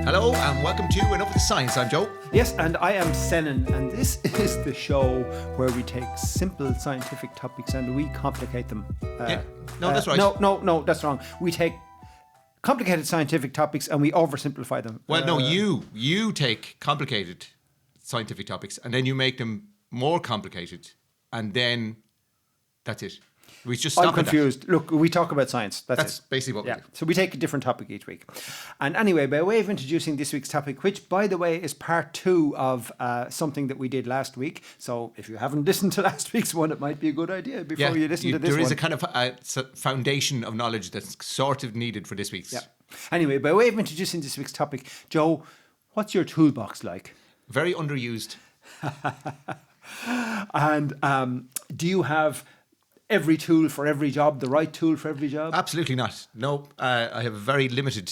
Hello and welcome to Enough of the Science. I'm Joe. Yes, and I am Senan, and this is the show where we take simple scientific topics and we complicate them. That's right. No, that's wrong. We take complicated scientific topics and we oversimplify them. Well, no, you take complicated scientific topics and then you make them more complicated, and then that's it. We just stop. I'm confused. Look, we talk about science. That's it. Basically what we do. So we take a different topic each week. And anyway, by way of introducing this week's topic, which, by the way, is part 2 of something that we did last week. So if you haven't listened to last week's one, it might be a good idea before you listen to this one. There is a kind of foundation of knowledge that's sort of needed for this week's. Yeah. Anyway, by way of introducing this week's topic, Joe, what's your toolbox like? Very underused. And do you have every tool for every job, the right tool for every job? Absolutely not. No, I have a very limited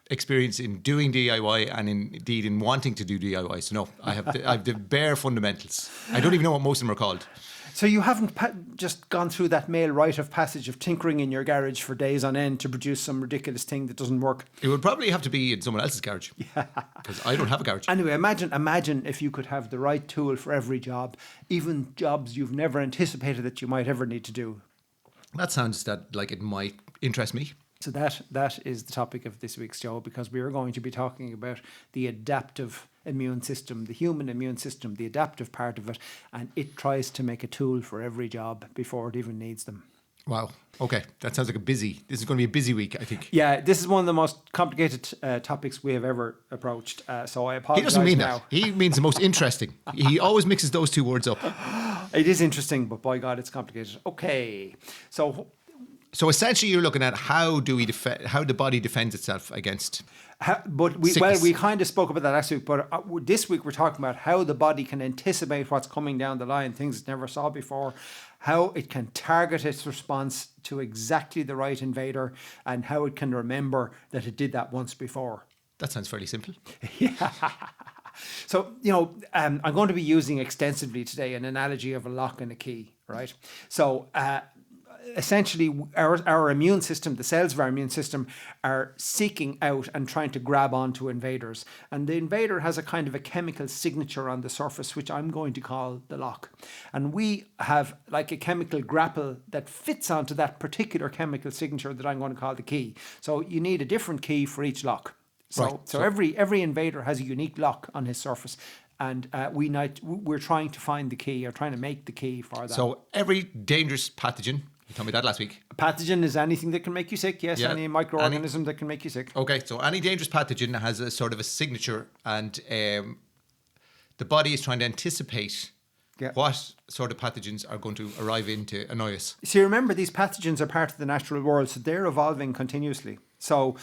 experience in doing DIY and indeed in wanting to do DIY. So no, I have the bare fundamentals. I don't even know what most of them are called. So you haven't just gone through that male rite of passage of tinkering in your garage for days on end to produce some ridiculous thing that doesn't work? It would probably have to be in someone else's garage. Yeah. Because I don't have a garage. Anyway, imagine if you could have the right tool for every job, even jobs you've never anticipated that you might ever need to do. That sounds like it might interest me. So that is the topic of this week's show, because we are going to be talking about the adaptive immune system, the human immune system, the adaptive part of it, and it tries to make a tool for every job before it even needs them. Wow. Okay. That sounds like this is going to be a busy week, I think. Yeah, this is one of the most complicated topics we have ever approached. So I apologize. He doesn't mean now. that. He means the most interesting. He always mixes those two words up. It is interesting, but by God, it's complicated. Okay. So essentially, you're looking at how the body defends itself against. We kind of spoke about that last week, but this week we're talking about how the body can anticipate what's coming down the line, things it never saw before, how it can target its response to exactly the right invader, and how it can remember that it did that once before. That sounds fairly simple. Yeah. So, I'm going to be using extensively today an analogy of a lock and a key, right? So, essentially, our immune system, the cells of our immune system, are seeking out and trying to grab onto invaders. And the invader has a kind of a chemical signature on the surface, which I'm going to call the lock. And we have like a chemical grapple that fits onto that particular chemical signature that I'm going to call the key. So you need a different key for each lock. So every invader has a unique lock on his surface. And we're trying to find the key, or trying to make the key for that. So every dangerous pathogen, you told me that last week. A pathogen is anything that can make you sick, yes, any microorganism that can make you sick. Okay, so any dangerous pathogen has a sort of a signature, and the body is trying to anticipate what sort of pathogens are going to arrive in to annoy us. So remember, these pathogens are part of the natural world, so they're evolving continuously. So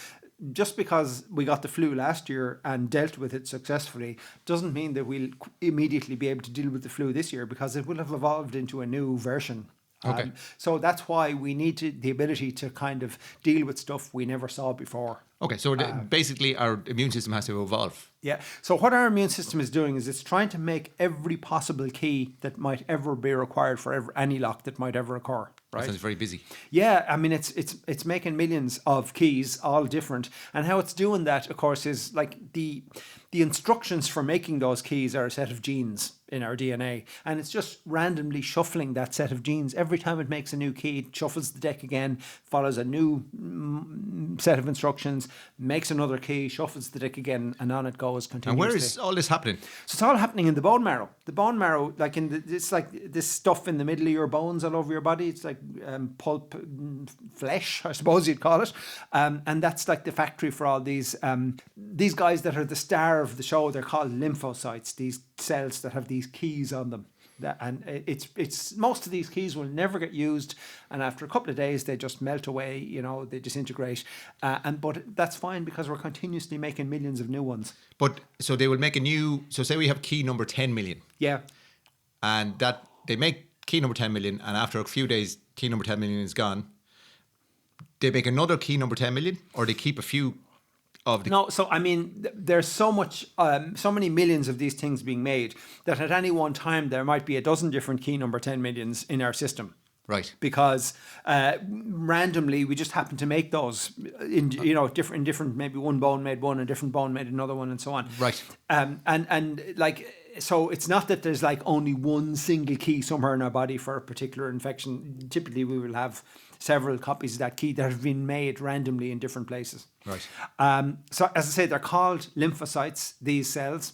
just because we got the flu last year and dealt with it successfully doesn't mean that we'll immediately be able to deal with the flu this year, because it will have evolved into a new version. Okay. So that's why we need the ability to kind of deal with stuff we never saw before. Okay, so basically our immune system has to evolve. Yeah. So what our immune system is doing is it's trying to make every possible key that might ever be required for any lock that might ever occur. Right. That sounds very busy. Yeah, I mean it's making millions of keys, all different, and how it's doing that, of course, is like the instructions for making those keys are a set of genes in our DNA, and it's just randomly shuffling that set of genes every time it makes a new key. It shuffles the deck again, follows a new set of instructions, makes another key, shuffles the deck again, and on it goes continuously. And where is all this happening? So it's all happening in the bone marrow. The bone marrow, it's like this stuff in the middle of your bones all over your body. It's like pulp flesh, I suppose you'd call it, and that's like the factory for all these guys that are the star of the show. They're called lymphocytes. These cells that have these keys on them. And it's most of these keys will never get used, and after a couple of days they just melt away, they disintegrate, but that's fine because we're continuously making millions of new ones. But so they will make so say we have key number 10 million. Yeah. And that they make key number 10 million, and after a few days key number 10 million is gone. They make another key number 10 million, or they keep a few of the... No, so I mean, there's so many millions of these things being made that at any one time there might be a dozen different key number 10 millions in our system. Right. Because randomly we just happen to make those in different maybe one bone made one, a different bone made another one, and so on. Right. And like, so it's not that there's like only one single key somewhere in our body for a particular infection. Typically we will have several copies of that key that have been made randomly in different places. Right. So as I say, they're called lymphocytes, these cells.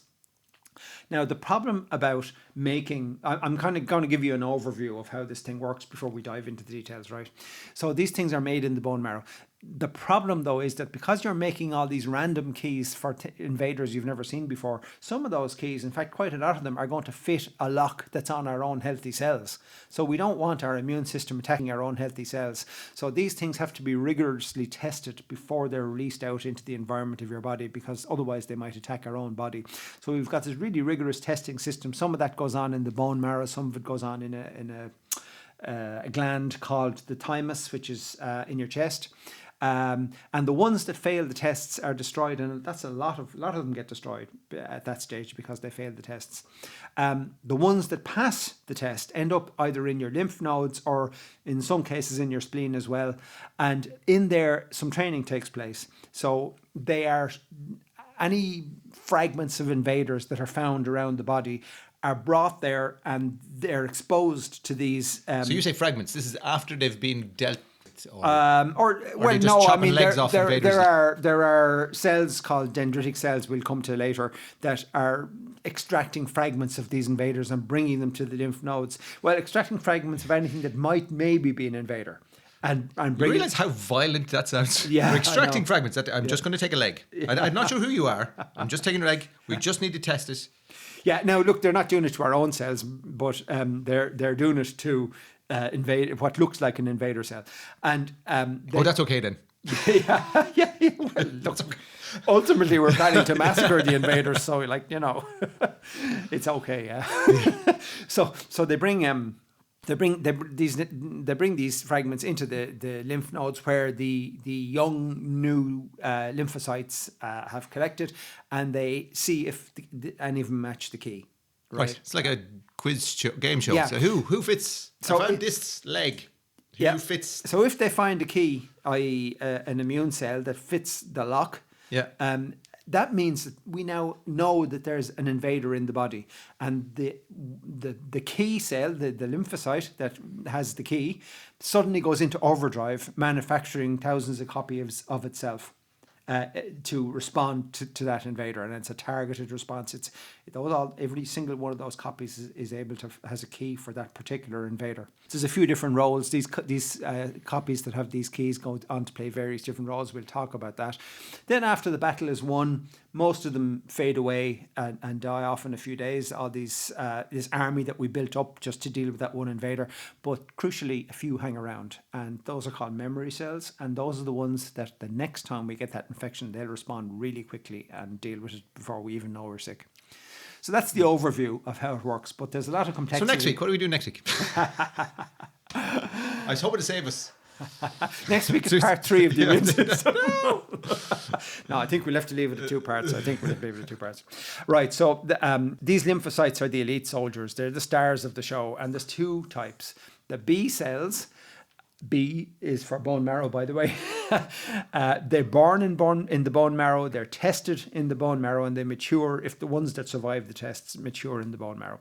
Now, the problem about making, I'm kind of going to give you an overview of how this thing works before we dive into the details, right? So these things are made in the bone marrow. The problem, though, is that because you're making all these random keys for invaders you've never seen before, some of those keys, in fact, quite a lot of them, are going to fit a lock that's on our own healthy cells. So we don't want our immune system attacking our own healthy cells. So these things have to be rigorously tested before they're released out into the environment of your body, because otherwise they might attack our own body. So we've got this really rigorous testing system. Some of that goes on in the bone marrow, some of it goes on in a gland called the thymus, which is in your chest. And the ones that fail the tests are destroyed, and that's a lot of them get destroyed at that stage because they failed the tests. The ones that pass the test end up either in your lymph nodes or in some cases in your spleen as well. And in there, some training takes place. So they are any fragments of invaders that are found around the body are brought there and they're exposed to these. So you say fragments. This is after they've been dealt. There are cells called dendritic cells we'll come to later that are extracting fragments of these invaders and bringing them to the lymph nodes. Well, extracting fragments of anything that might maybe be an invader. And you realise how violent that sounds? Yeah, you're extracting fragments. I'm just going to take a leg. Yeah. I'm not sure who you are. I'm just taking a leg. We just need to test it. Yeah, now look, they're not doing it to our own cells, but they're doing it to invade what looks like an invader cell. And that's okay then. yeah. Well, look, okay. Ultimately, we're planning to massacre the invaders, so it's okay. Yeah. So they bring these fragments into the lymph nodes where the young new lymphocytes have collected, and they see if any of them match the key. Right. It's like a game show. Yeah. So who fits? So I found this leg. Who fits? So if they find a key, i.e. an immune cell that fits the lock, that means that we now know that there's an invader in the body, and the key cell, the lymphocyte that has the key, suddenly goes into overdrive, manufacturing thousands of copies of itself. To respond to that invader, and it's a targeted response. Every single one of those copies is able to has a key for that particular invader. There's a few different roles. These copies that have these keys go on to play various different roles. We'll talk about that. Then after the battle is won, most of them fade away and die off in a few days. All this army that we built up just to deal with that one invader. But crucially, a few hang around, and those are called memory cells. And those are the ones that the next time we get that infection, they'll respond really quickly and deal with it before we even know we're sick. So that's the overview of how it works. But there's a lot of complexity. So next week, what do we do next week? I was hoping to save us. Next week is part 3 of the immune system. No, I think we'll have to leave it at 2 parts. Right, so these lymphocytes are the elite soldiers. They're the stars of the show. And there's 2 types. The B cells, B is for bone marrow, by the way. They're born in the bone marrow. They're tested in the bone marrow, and they mature, if the ones that survive the tests mature in the bone marrow.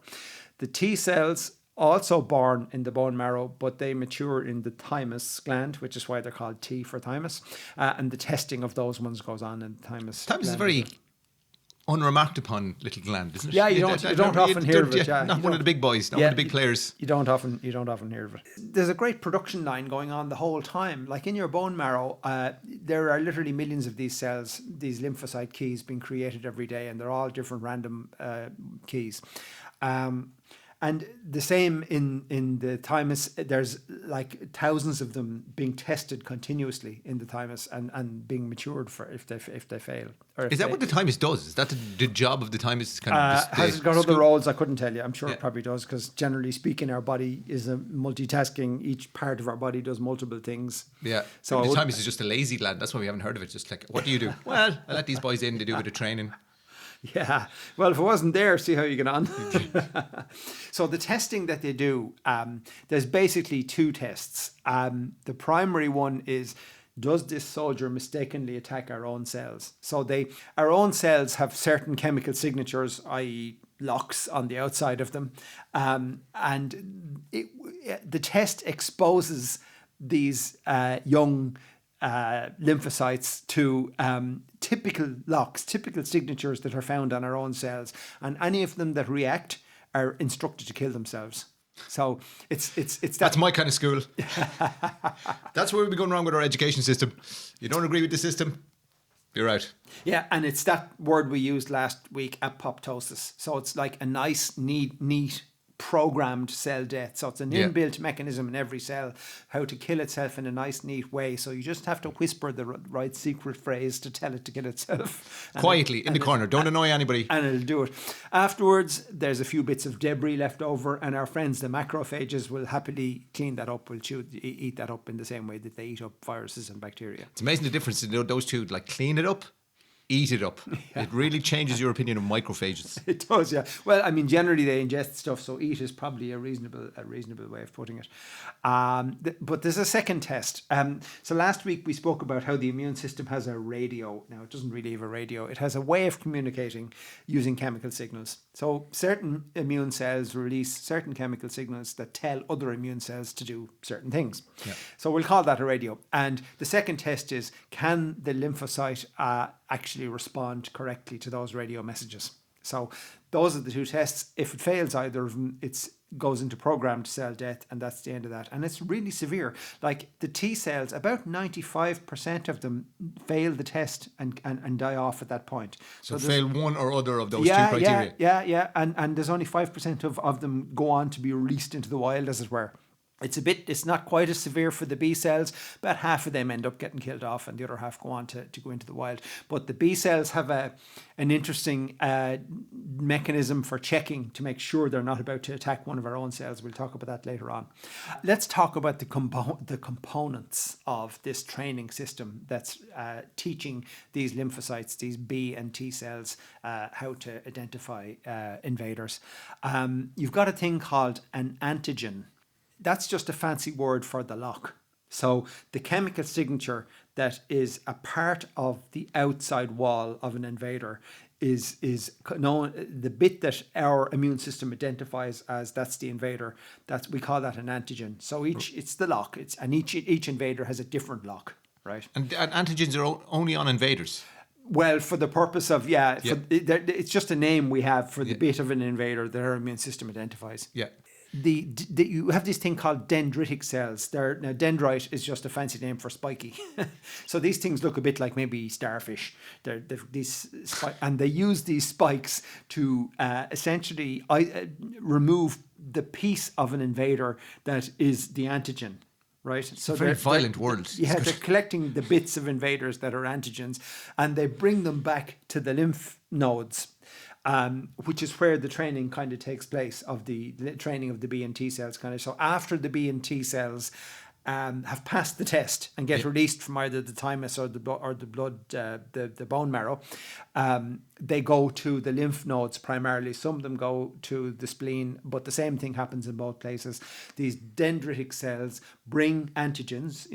The T cells, also born in the bone marrow, but they mature in the thymus gland, which is why they're called T for thymus. And the testing of those ones goes on in the thymus. Thymus is a very unremarked upon little gland, isn't it? Yeah, you don't often hear of it. Not one of the big boys, not one of the big players. You don't often hear of it. There's a great production line going on the whole time. Like in your bone marrow, there are literally millions of these cells, these lymphocyte keys being created every day, and they're all different random keys. And the same in the thymus, there's like thousands of them being tested continuously in the thymus and being matured for if they fail. Is that what the thymus does? Is that the job of the thymus? Has it got other roles? I couldn't tell you. I'm sure it probably does, because generally speaking, our body is a multitasking. Each part of our body does multiple things. Yeah. So the thymus is just a lazy gland. That's why we haven't heard of it. Just like, what do you do? Well, I let these boys in. They do a bit of training. Yeah. Well, if it wasn't there, see how you get on. So the testing that they do, there's basically two tests. The primary one is, does this soldier mistakenly attack our own cells? So our own cells have certain chemical signatures, i.e. locks on the outside of them. The test exposes these young lymphocytes to typical locks, typical signatures that are found on our own cells. And any of them that react are instructed to kill themselves. So That's my kind of school. That's where we're going wrong with our education system. You don't agree with the system, you're out. Yeah, and it's that word we used last week, apoptosis. So it's like a nice, neat programmed cell death. So it's an inbuilt mechanism in every cell, how to kill itself in a nice, neat way. So you just have to whisper the right secret phrase to tell it to kill itself. Quietly, in the corner. Don't annoy anybody. And it'll do it. Afterwards, there's a few bits of debris left over, and our friends, the macrophages, will happily clean that up, will eat that up in the same way that they eat up viruses and bacteria. It's amazing the difference in those two, like clean it up, eat it up. Yeah. It really changes your opinion of macrophages. It does, yeah. Well, I mean, generally they ingest stuff, so eat is probably a reasonable way of putting it. But there's a second test. So last week we spoke about how the immune system has a radio. Now, it doesn't really have a radio. It has a way of communicating using chemical signals. So certain immune cells release certain chemical signals that tell other immune cells to do certain things. Yeah. So we'll call that a radio. And the second test is, can the lymphocyte actually respond correctly to those radio messages? So those are the two tests. If it fails either of them, it goes into programmed cell death, and that's the end of that. And it's really severe. Like the T cells, about 95% of them fail the test and die off at that point. So fail one or other of those two criteria. Yeah. And there's only 5% of them go on to be released into the wild, as it were. It's not quite as severe for the B cells. About half of them end up getting killed off, and the other half go on to go into the wild. But the B cells have an interesting mechanism for checking to make sure they're not about to attack one of our own cells. We'll talk about that later on. Let's talk about the components of this training system that's teaching these lymphocytes, these B and T cells, how to identify invaders. You've got a thing called an antigen. That's just a fancy word for the lock. So the chemical signature that is a part of the outside wall of an invader is known, the bit that our immune system identifies as that's the invader. We call that an antigen. So it's the lock. Each invader has a different lock, right? And antigens are only on invaders. Well, for the purpose of it's just a name we have for the bit of an invader that our immune system identifies. Yeah. You have this thing called dendritic cells. Now, dendrite is just a fancy name for spiky. So these things look a bit like maybe starfish. And they use these spikes to essentially remove the piece of an invader that is the antigen. Right, so it's a very violent world. Yeah, they're collecting the bits of invaders that are antigens, and they bring them back to the lymph nodes. Which is where the training kind of takes place, of the training of the B and T cells kind of. So after the B and T cells have passed the test and get released from either the thymus or the bone marrow, they go to the lymph nodes primarily. Some of them go to the spleen, but the same thing happens in both places. These dendritic cells bring antigens,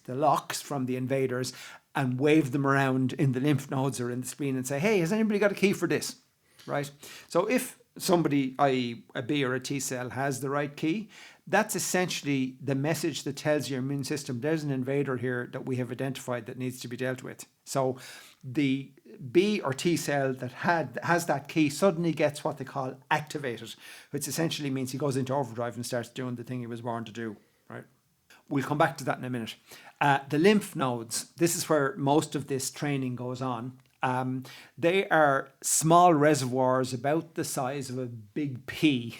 the locks from the invaders, and wave them around in the lymph nodes or in the spleen and say, hey, has anybody got a key for this? Right? So if somebody, i.e. a B or a T cell, has the right key, that's essentially the message that tells your immune system there's an invader here that we have identified that needs to be dealt with. So the B or T cell that has that key suddenly gets what they call activated, which essentially means he goes into overdrive and starts doing the thing he was born to do. Right? We'll come back to that in a minute. The lymph nodes, this is where most of this training goes on. They are small reservoirs about the size of a big pea.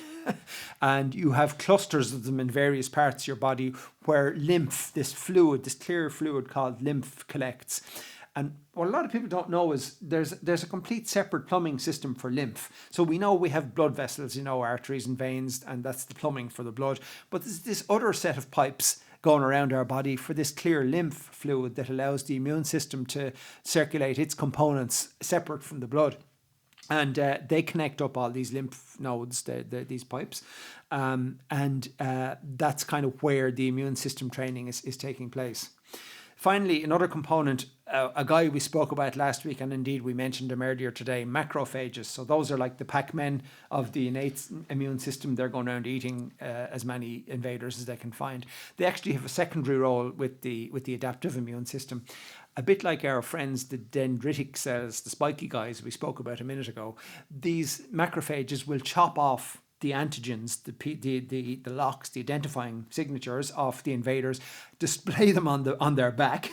And you have clusters of them in various parts of your body where lymph, this clear fluid called lymph, collects. And what a lot of people don't know is there's a complete separate plumbing system for lymph. So we know we have blood vessels, arteries and veins, and that's the plumbing for the blood. But there's this other set of pipes going around our body for this clear lymph fluid that allows the immune system to circulate its components separate from the blood. And they connect up all these lymph nodes, these pipes. And that's kind of where the immune system training is taking place. Finally, another component, a guy we spoke about last week, and indeed we mentioned him earlier today, macrophages. So those are like the Pac-Men of the innate immune system. They're going around eating as many invaders as they can find. They actually have a secondary role with the adaptive immune system. A bit like our friends, the dendritic cells, the spiky guys we spoke about a minute ago. These macrophages will chop off the antigens, the locks, the identifying signatures of the invaders, display them on their back,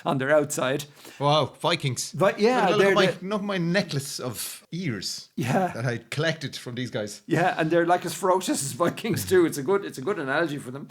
on their outside. Wow, Vikings. But yeah, look at my necklace of ears. Yeah, that I collected from these guys. Yeah, and they're like as ferocious as Vikings too. It's a good analogy for them.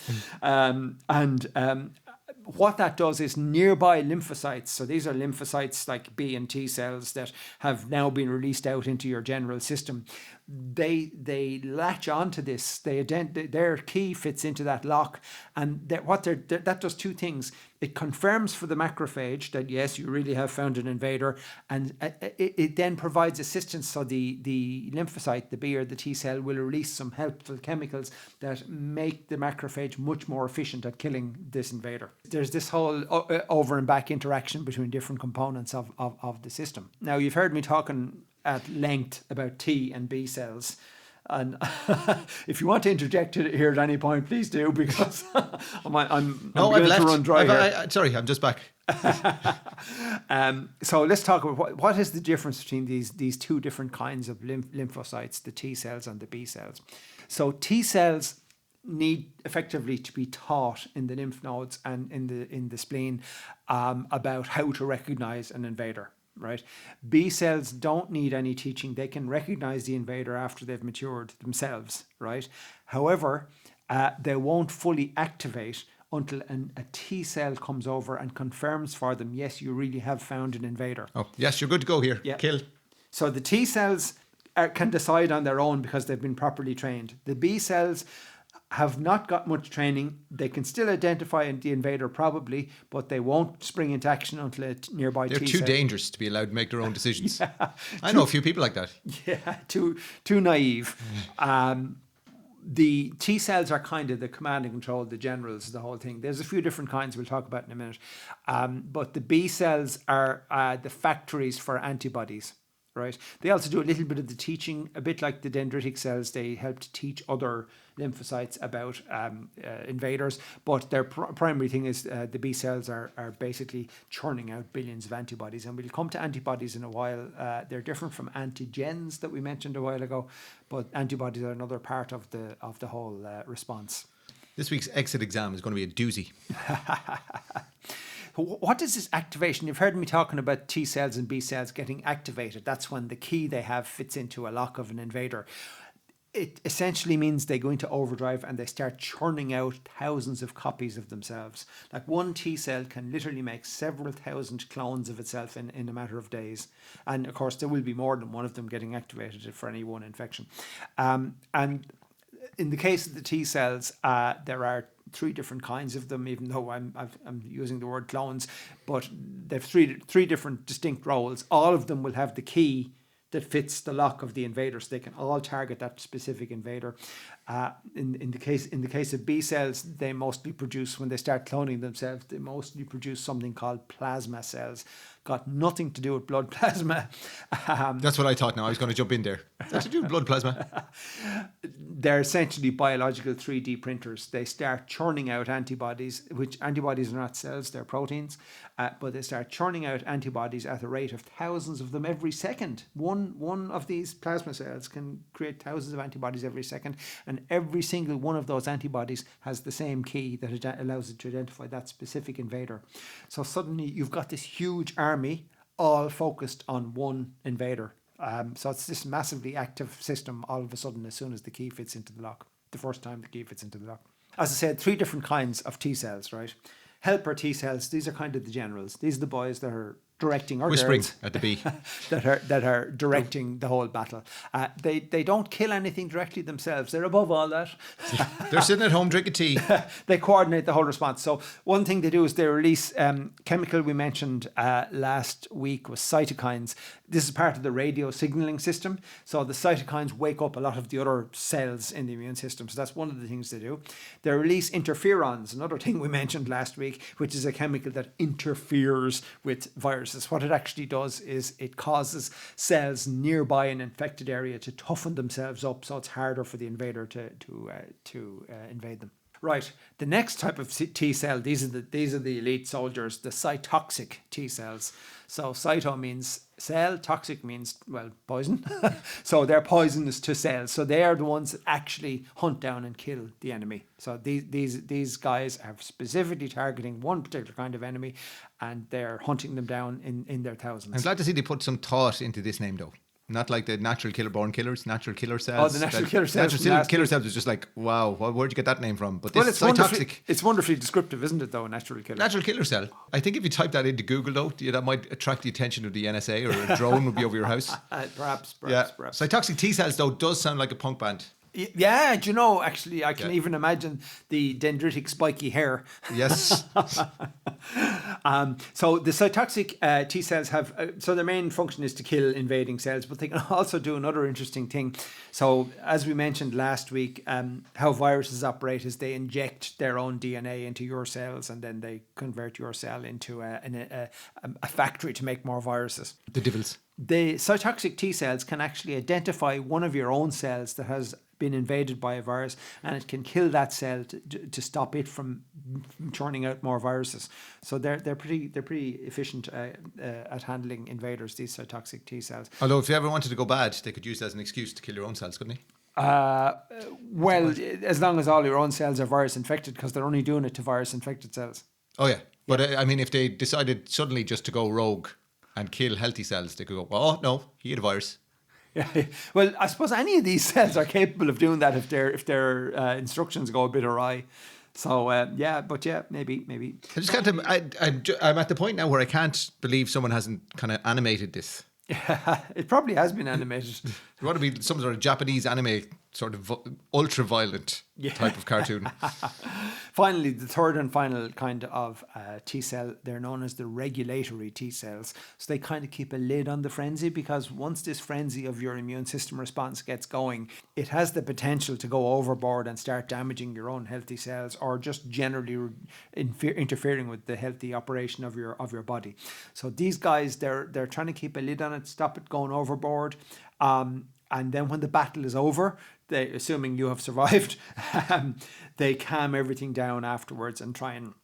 What that does is nearby lymphocytes, so these are lymphocytes like B and T cells that have now been released out into your general system. They latch onto this. Their key fits into that lock, and that does two things. It confirms for the macrophage that yes, you really have found an invader, and it then provides assistance. So the lymphocyte, the B or the T cell, will release some helpful chemicals that make the macrophage much more efficient at killing this invader. There's this whole over and back interaction between different components of the system. Now, you've heard me talking at length about T and B cells. And if you want to interject here at any point, please do, because I'm going to run dry here. Sorry, I'm just back. So let's talk about what is the difference between these two different kinds of lymphocytes, the T cells and the B cells. So T cells need effectively to be taught in the lymph nodes and in the spleen about how to recognize an invader. Right, B cells don't need any teaching. They can recognize the invader after they've matured themselves. Right, however, they won't fully activate until a T cell comes over and confirms for them, yes, you really have found an invader. Oh, yes, you're good to go here. Yeah. Kill. So the T cells can decide on their own because they've been properly trained. The B cells have not got much training. They can still identify the invader probably, but they won't spring into action until a nearby T cell. They're too dangerous to be allowed to make their own decisions. I know a few people like that. Yeah, too naive. The T cells are kind of the command and control, the generals, the whole thing. There's a few different kinds we'll talk about in a minute. But the B cells are the factories for antibodies. Right. They also do a little bit of the teaching, a bit like the dendritic cells. They help to teach other lymphocytes about invaders, but their primary thing is the B cells are basically churning out billions of antibodies. And we'll come to antibodies in a while. They're different from antigens that we mentioned a while ago, but antibodies are another part of the whole response. This week's exit exam is going to be a doozy. What is this activation? You've heard me talking about T cells and B cells getting activated. That's when the key they have fits into a lock of an invader. It essentially means they go into overdrive and they start churning out thousands of copies of themselves. Like one T cell can literally make several thousand clones of itself in a matter of days. And of course, there will be more than one of them getting activated for any one infection. And in the case of the T cells, there are three different kinds of them, even though I'm using the word clones, but they've three different distinct roles. All of them will have the key that fits the lock of the invader, so they can all target that specific invader. In the case of B cells, they mostly produce, when they start cloning themselves, they mostly produce something called plasma cells. Got nothing to do with blood plasma. That's what I thought now. I was going to jump in there. That's to do with blood plasma. They're essentially biological 3D printers. They start churning out antibodies, which antibodies are not cells, they're proteins, but they start churning out antibodies at a rate of thousands of them every second. One of these plasma cells can create thousands of antibodies every second, and every single one of those antibodies has the same key that allows it to identify that specific invader. So suddenly you've got this huge army all focused on one invader. So it's this massively active system all of a sudden as soon as the key fits into the lock, the first time the key fits into the lock. As I said, three different kinds of T cells, right? Helper T cells, these are kind of the generals. These are the boys that are directing, or whispering girls, at the B, that are directing the whole battle. They don't kill anything directly themselves. They're above all that. They're sitting at home drinking tea. They coordinate the whole response. So one thing they do is they release chemical we mentioned last week was cytokines. This is part of the radio signaling system. So the cytokines wake up a lot of the other cells in the immune system. So that's one of the things they do. They release interferons, another thing we mentioned last week, which is a chemical that interferes with viruses. What it actually does is it causes cells nearby an infected area to toughen themselves up, so it's harder for the invader to invade them. Right, the next type of T cell, these are the elite soldiers, the cytotoxic T cells. So cyto means cell, toxic means, well, poison. So they're poisonous to cells. So they are the ones that actually hunt down and kill the enemy. So these guys are specifically targeting one particular kind of enemy, and they're hunting them down in their thousands. I'm glad to see they put some thought into this name, though. Not like the natural killer-born killers, natural killer cells. Oh, the natural killer cells. Natural killer cells is just like, wow, where'd you get that name from? But this it's cytotoxic. It's wonderfully descriptive, isn't it, though, natural killer? Natural killer cell. I think if you type that into Google, though, that might attract the attention of the NSA, or a drone would be over your house. Perhaps. Cytotoxic T cells, though, does sound like a punk band. Yeah, do you know, actually, I can even imagine the dendritic spiky hair. Yes. So the cytotoxic T cells have, so their main function is to kill invading cells, but they can also do another interesting thing. So as we mentioned last week, how viruses operate is they inject their own DNA into your cells, and then they convert your cell into a factory to make more viruses. The devils. The cytotoxic T cells can actually identify one of your own cells that has been invaded by a virus, and it can kill that cell to stop it from churning out more viruses. So they're pretty efficient at handling invaders, these cytotoxic T cells. Although if you ever wanted to go bad, they could use that as an excuse to kill your own cells, couldn't they? Well, as long as all your own cells are virus infected, because they're only doing it to virus infected cells. Oh yeah, but I mean, if they decided suddenly just to go rogue and kill healthy cells, they could go, oh no, he had a virus. Yeah, well, I suppose any of these cells are capable of doing that if their instructions go a bit awry. So maybe. I just can't. I'm at the point now where I can't believe someone hasn't kind of animated this. Yeah, it probably has been animated. You want to be some sort of Japanese anime, sort of ultra-violent type of cartoon. Finally, the third and final kind of T cell, they're known as the regulatory T cells. So they kind of keep a lid on the frenzy, because once this frenzy of your immune system response gets going, it has the potential to go overboard and start damaging your own healthy cells, or just generally interfering with the healthy operation of your body. So these guys, they're trying to keep a lid on it, stop it going overboard. And then when the battle is over, they, assuming you have survived, they calm everything down afterwards and try and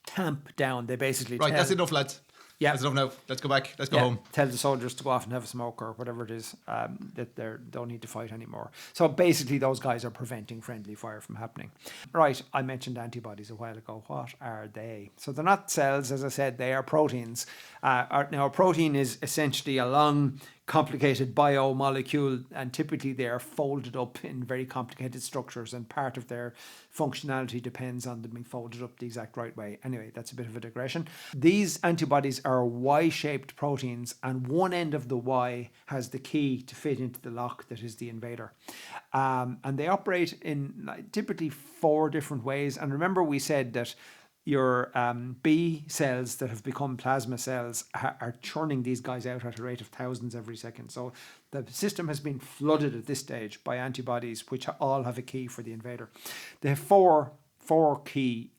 tamp down. They basically that's enough, lads. Yeah, that's enough now. Let's go back. Let's go home. Tell the soldiers to go off and have a smoke or whatever it is, that they don't need to fight anymore. So basically, those guys are preventing friendly fire from happening. Right, I mentioned antibodies a while ago. What are they? So they're not cells, as I said. They are proteins. Now, a protein is essentially a long, complicated biomolecule, and typically they are folded up in very complicated structures, and part of their functionality depends on them being folded up the exact right way. Anyway, that's a bit of a digression. These antibodies are Y-shaped proteins, and one end of the Y has the key to fit into the lock that is the invader. And they operate in typically 4 different ways. And remember, we said that your B cells that have become plasma cells are churning these guys out at a rate of thousands every second. So the system has been flooded at this stage by antibodies, which all have a key for the invader. They have four key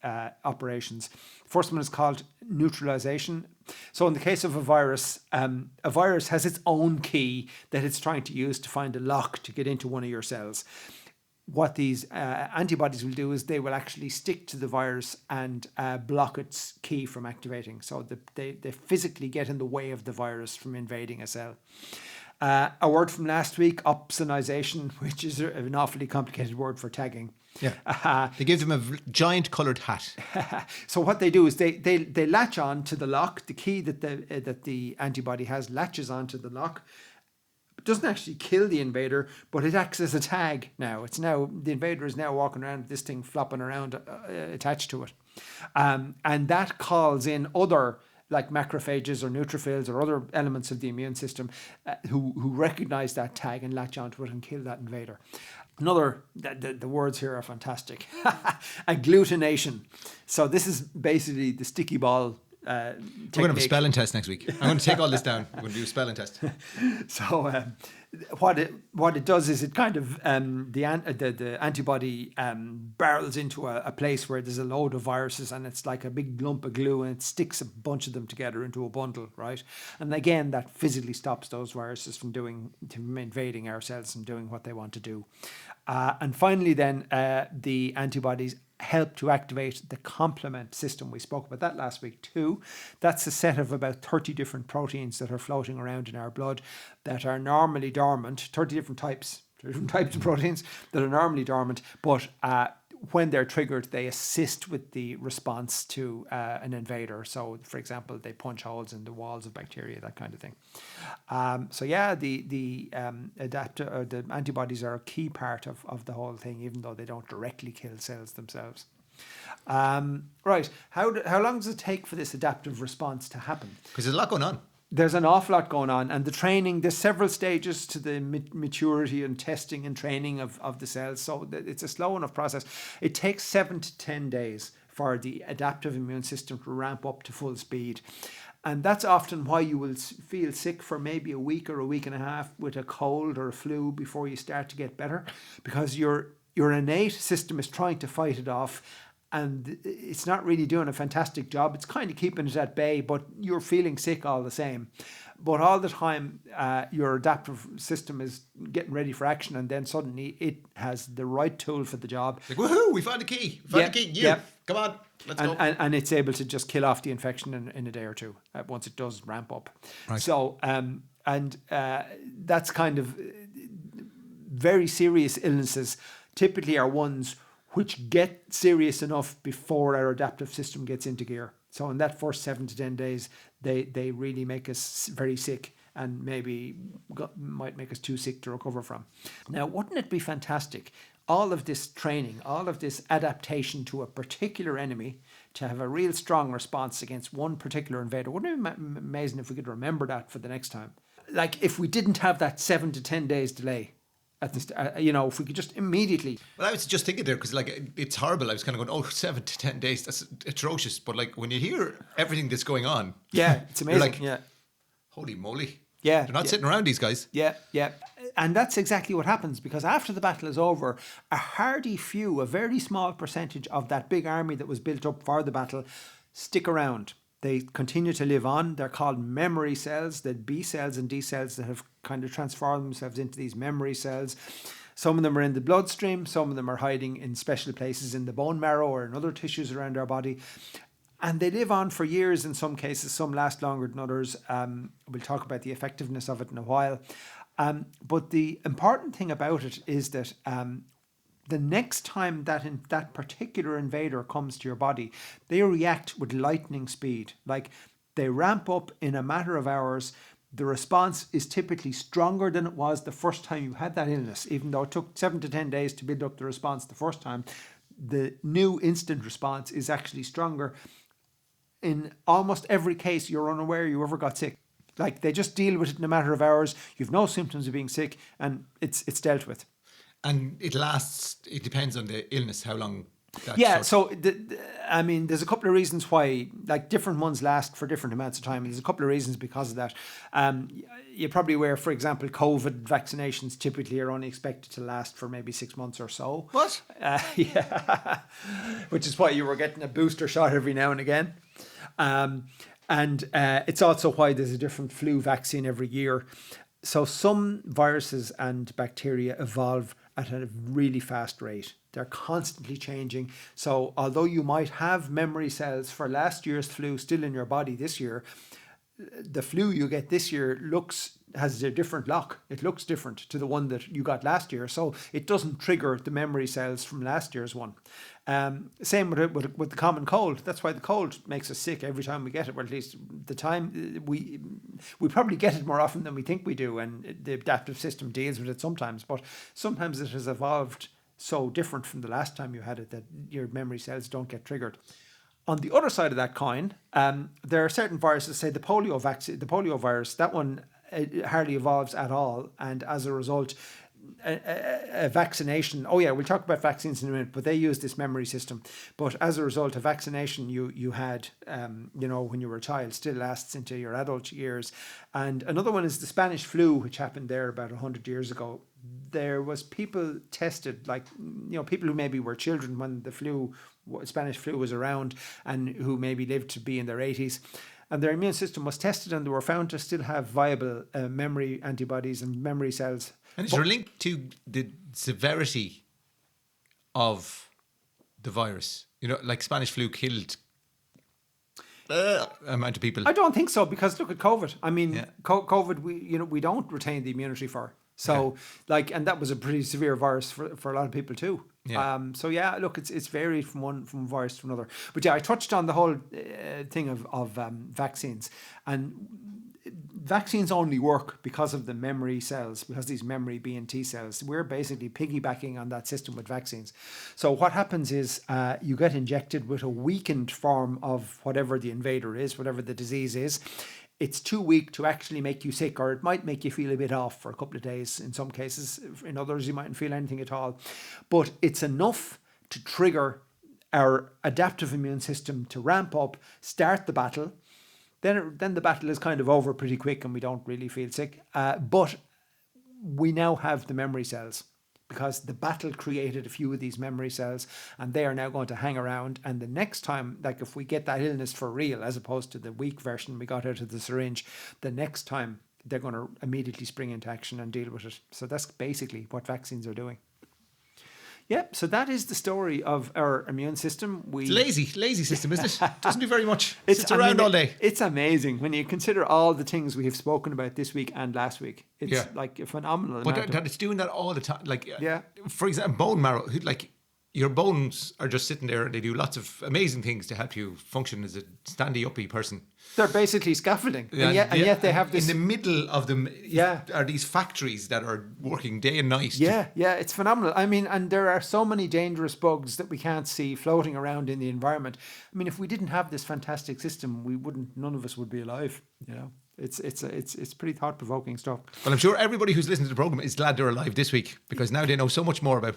operations. First one is called neutralization. So in the case of a virus has its own key that it's trying to use to find a lock to get into one of your cells. What these antibodies will do is they will actually stick to the virus and block its key from activating. So they physically get in the way of the virus from invading a cell. A word from last week, opsonization, which is an awfully complicated word for tagging. Yeah, they give them a giant coloured hat. So what they do is they latch on to the lock. The key that the antibody has latches onto the lock. It doesn't actually kill the invader, but it acts as a tag now. The invader is now walking around with this thing flopping around attached to it. And that calls in other, like macrophages or neutrophils or other elements of the immune system who recognize that tag and latch onto it and kill that invader. The words here are fantastic. Agglutination. So this is basically the sticky ball We're going to have a spelling test next week. I'm going to take all this down. We're going to do a spelling test. So what it does is it kind of the antibody barrels into a place where there's a load of viruses, and it's like a big lump of glue, and it sticks a bunch of them together into a bundle, right? And again, that physically stops those viruses from invading our cells and doing what they want to do. And finally, then the antibodies help to activate the complement system. We spoke about that last week too. That's a set of about 30 different proteins that are floating around in our blood that are normally dormant, 30 different types of proteins that are normally dormant, but when they're triggered, they assist with the response to an invader. So, for example, they punch holes in the walls of bacteria, that kind of thing. The antibodies are a key part of the whole thing, even though they don't directly kill cells themselves. Right. How long does it take for this adaptive response to happen? Because there's a lot going on. There's an awful lot going on, and the training, there's several stages to the maturity and testing and training of the cells, so it's a slow enough process. It takes 7 to 10 days for the adaptive immune system to ramp up to full speed. And that's often why you will feel sick for maybe a week or a week and a half with a cold or a flu before you start to get better, because your innate system is trying to fight it off, and it's not really doing a fantastic job. It's kind of keeping it at bay, but you're feeling sick all the same. But all the time, your adaptive system is getting ready for action, and then suddenly it has the right tool for the job. Like, woohoo, we found the key. Come on, let's go. And it's able to just kill off the infection in a day or two once it does ramp up. Right. So, that's kind of very serious illnesses typically are ones which get serious enough before our adaptive system gets into gear. So in that first 7 to 10 days, they really make us very sick, and maybe might make us too sick to recover from. Now, wouldn't it be fantastic, all of this training, all of this adaptation to a particular enemy, to have a real strong response against one particular invader? Wouldn't it be amazing if we could remember that for the next time? Like, if we didn't have that 7 to 10 days delay, at this, if we could just immediately. Well, I was just thinking there, because it's horrible. I was kind of going, 7 to 10 days, that's atrocious. But when you hear everything that's going on, yeah, it's amazing. You're like, holy moly. Yeah, they're not sitting around, these guys. Yeah. And that's exactly what happens, because after the battle is over, a hardy few, a very small percentage of that big army that was built up for the battle, stick around. They continue to live on. They're called memory cells, the B cells and D cells that have kind of transformed themselves into these memory cells. Some of them are in the bloodstream. Some of them are hiding in special places in the bone marrow or in other tissues around our body. And they live on for years in some cases. Some last longer than others. We'll talk about the effectiveness of it in a while. But the important thing about it is that the next time that particular invader comes to your body, they react with lightning speed. Like, they ramp up in a matter of hours. The response is typically stronger than it was the first time you had that illness. Even though it took 7 to 10 days to build up the response the first time, the new instant response is actually stronger. In almost every case, you're unaware you ever got sick. Like, they just deal with it in a matter of hours. You've no symptoms of being sick, and it's dealt with. And it depends on the illness, how long that so there's a couple of reasons why, like, different ones last for different amounts of time. And there's a couple of reasons because of that. You're probably aware, for example, COVID vaccinations typically are only expected to last for maybe 6 months or so. What? Yeah. Which is why you were getting a booster shot every now and again. It's also why there's a different flu vaccine every year. So some viruses and bacteria evolve at a really fast rate. They're constantly changing. So although you might have memory cells for last year's flu still in your body this year, the flu you get this year has a different lock. It looks different to the one that you got last year. So it doesn't trigger the memory cells from last year's one. Same with the common cold. That's why the cold makes us sick every time we get it. Well, at least the time we probably get it more often than we think we do, and the adaptive system deals with it sometimes. But sometimes it has evolved so different from the last time you had it that your memory cells don't get triggered. On the other side of that coin, there are certain viruses, say the polio virus, that one, it hardly evolves at all, and as a result, a vaccination. Oh yeah, we'll talk about vaccines in a minute, but they use this memory system. But as a result of vaccination, you had, when you were a child, still lasts into your adult years. And another one is the Spanish flu, which happened there about 100 years ago. There was people tested, people who maybe were children when the Spanish flu was around, and who maybe lived to be in their 80s. And their immune system was tested, and they were found to still have viable memory antibodies and memory cells. And it's linked to the severity of the virus. Like Spanish flu killed amount of people. I don't think so, because look at COVID. I mean, COVID, we don't retain the immunity for. So, and that was a pretty severe virus for a lot of people too. Yeah. Look, it's varied from one virus to another. But I touched on the whole thing of vaccines, and vaccines only work because of the memory cells, because these memory B and T cells. We're basically piggybacking on that system with vaccines. So what happens is you get injected with a weakened form of whatever the invader is, whatever the disease is. It's too weak to actually make you sick, or it might make you feel a bit off for a couple of days in some cases. In others, you mightn't feel anything at all. But it's enough to trigger our adaptive immune system to ramp up, start the battle. Then the battle is kind of over pretty quick and we don't really feel sick. But we now have the memory cells, because the battle created a few of these memory cells, and they are now going to hang around. And the next time, like if we get that illness for real, as opposed to the weak version we got out of the syringe, the next time they're going to immediately spring into action and deal with it. So that's basically what vaccines are doing. Yeah, so that is the story of our immune system. It's lazy system, isn't it? Doesn't do very much. Sits around all day. It's amazing when you consider all the things we have spoken about this week and last week. It's like a phenomenal amount. But that it's doing that all the time. For example, bone marrow. Your bones are just sitting there, and they do lots of amazing things to help you function as a standy-uppy person. They're basically scaffolding, and yet they have this. In the middle of them are these factories that are working day and night. Yeah, it's phenomenal. I mean, and there are so many dangerous bugs that we can't see floating around in the environment. I mean, if we didn't have this fantastic system, none of us would be alive, It's pretty thought-provoking stuff. Well, I'm sure everybody who's listening to the program is glad they're alive this week, because now they know so much more about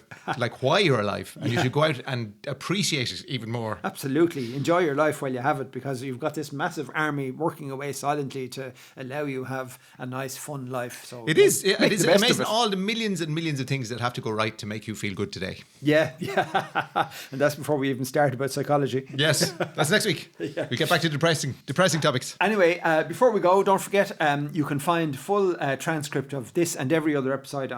why you're alive, and you should go out and appreciate it even more. Absolutely. Enjoy your life while you have it, because you've got this massive army working away silently to allow you have a nice, fun life. So it is amazing, all the millions and millions of things that have to go right to make you feel good today. Yeah. And that's before we even start about psychology. Yes, that's next week. We get back to depressing topics. Anyway, before we go, don't forget, you can find full transcript of this and every other episode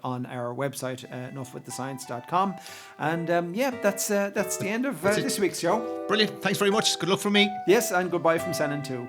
on our website, enoughwiththescience.com. And that's the end of this week's show. Brilliant. Thanks very much. Good luck from me. Yes, and goodbye from Senan too.